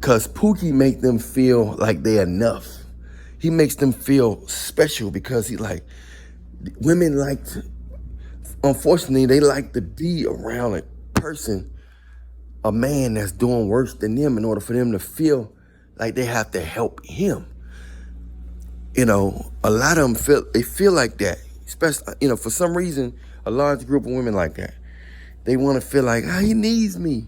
Cause Pookie make them feel like they're enough. He makes them feel special because women unfortunately, they like to be around a person, a man that's doing worse than them in order for them to feel like they have to help him. A lot of them feel like that. Especially, for some reason, a large group of women like that. They want to feel like, he needs me.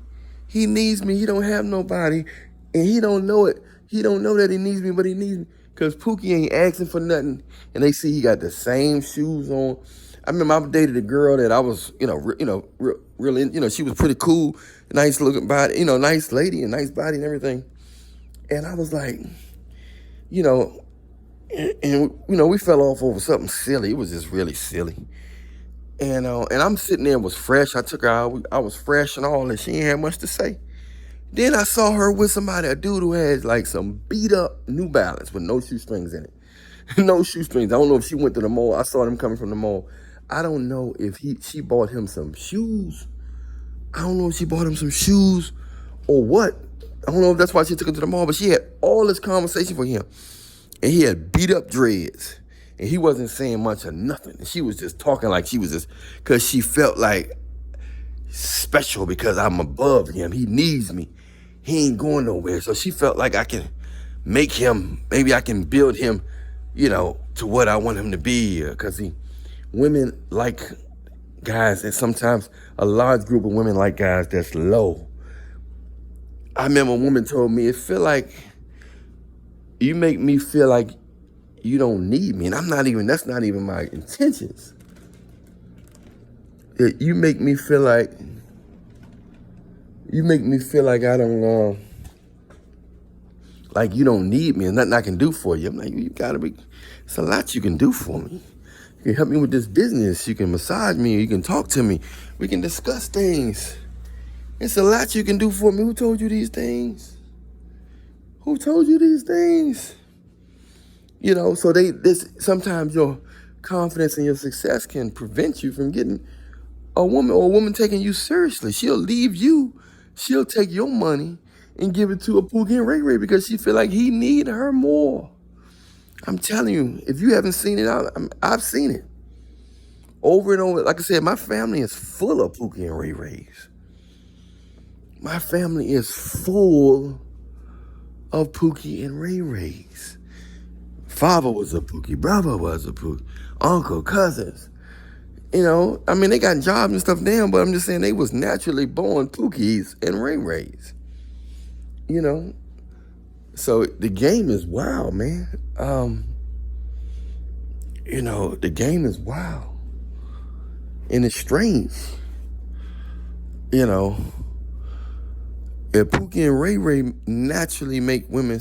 He needs me. He don't have nobody. And he don't know it. He don't know that he needs me, but he needs me. Because Pookie ain't asking for nothing. And they see he got the same shoes on. I remember I dated a girl that I was, really, she was pretty cool, nice looking body, nice lady and nice body and everything. And I was like, we fell off over something silly. It was just really silly. And I'm sitting there, was fresh. I took her out. I was fresh and all, and she ain't had much to say. Then I saw her with a dude who had like some beat up New Balance with no shoestrings in it. No shoestrings. I don't know if she went to the mall. I saw them coming from the mall. I don't know if she bought him some shoes. I don't know if she bought him some shoes or what. I don't know if that's why she took him to the mall, but she had all this conversation for him. And he had beat up dreads. And he wasn't saying much of nothing. And she was just talking like she was just, because she felt like special because I'm above him. He needs me. He ain't going nowhere. So she felt like I can make him, maybe I can build him, to what I want him to be. Because women like guys, and sometimes a large group of women like guys that's low. I remember a woman told me, it feel like you make me feel like you don't need me. And that's not even my intentions. You make me feel like I don't, like you don't need me and nothing I can do for you. I'm like, it's a lot you can do for me. You can help me with this business. You can massage me. You can talk to me. We can discuss things. It's a lot you can do for me. Who told you these things? Who told you these things? So sometimes your confidence and your success can prevent you from getting a woman taking you seriously. She'll leave you. She'll take your money and give it to a Pookie and Ray Ray because she feel like he need her more. I'm telling you, if you haven't seen it, I've seen it over and over. Like I said, my family is full of Pookie and Ray Rays. My family is full of Pookie and Ray Rays. Father was a Pookie, brother was a Pookie, uncle, cousins. They got jobs and stuff now, but I'm just saying they was naturally born Pookies and Ray Rays. So the game is wild, man. The game is wild. And it's strange. If Pookie and Ray Ray naturally make women,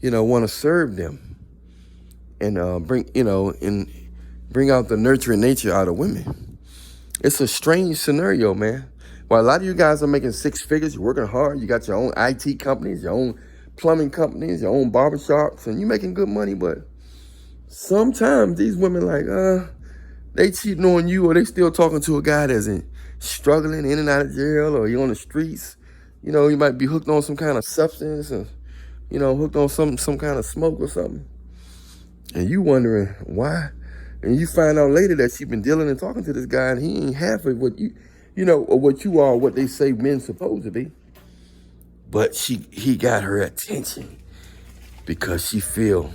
want to serve them and bring out the nurturing nature out of women. It's a strange scenario, man. While a lot of you guys are making six figures, you're working hard, you got your own IT companies, your own plumbing companies, your own barbershops, and you're making good money, but sometimes these women they cheating on you, or they still talking to a guy that's struggling in and out of jail, or you're on the streets. You might be hooked on some kind of substance, or, hooked on some kind of smoke or something. And you wondering why. And you find out later that she been dealing and talking to this guy, and he ain't half of what or what you are, what they say men supposed to be. But he got her attention because she feel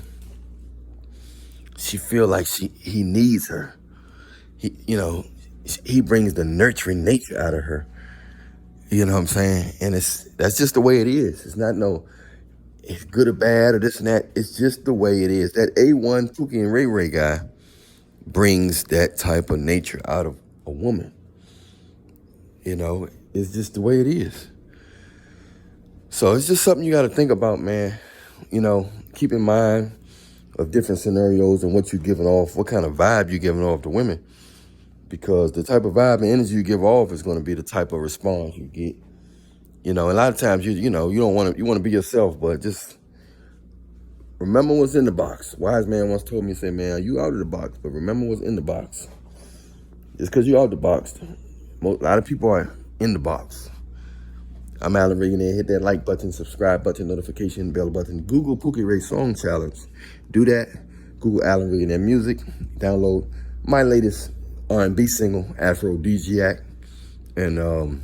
like he needs her. He brings the nurturing nature out of her. You know what I'm saying? And that's just the way it is. It's not it's good or bad or this and that. It's just the way it is. That A1 Pookie and Ray Ray guy brings that type of nature out of a woman. It's just the way it is. So it's just something you got to think about, man. Keep in mind of different scenarios and what you're giving off, what kind of vibe you're giving off to women. Because the type of vibe and energy you give off is going to be the type of response you get. A lot of times you want to be yourself, but just remember what's in the box. Wise man once told me, say, man, you out of the box, but remember what's in the box. Just because you're out the box, a lot of people are in the box. I'm Alan Ray. Hit that like button, subscribe button, notification bell button. Google Pookie Ray Song Challenge. Do that. Google Alan Ray Music. Download my latest R&B single, Aphrodisiac. And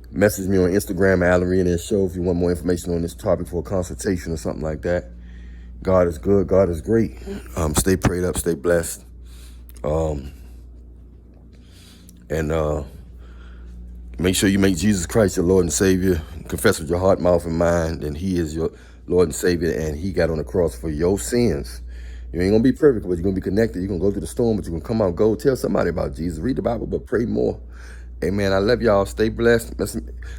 message me on Instagram, Alan Ray Show, if you want more information on this topic for a consultation or something like that. God is good. God is great. Stay prayed up. Stay blessed. And make sure you make Jesus Christ your Lord and Savior. Confess with your heart, mouth, and mind, and He is your Lord and Savior, and He got on the cross for your sins. You ain't going to be perfect, but you're going to be connected. You're going to go through the storm, but you're going to come out, go tell somebody about Jesus. Read the Bible, but pray more. Amen. I love y'all. Stay blessed.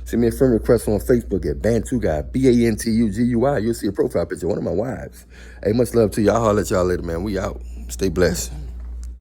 Send me a friend request on Facebook at Bantu Guy, Bantugui. You'll see a profile picture, one of my wives. Hey, much love to y'all. I'll holler at y'all later, man. We out. Stay blessed.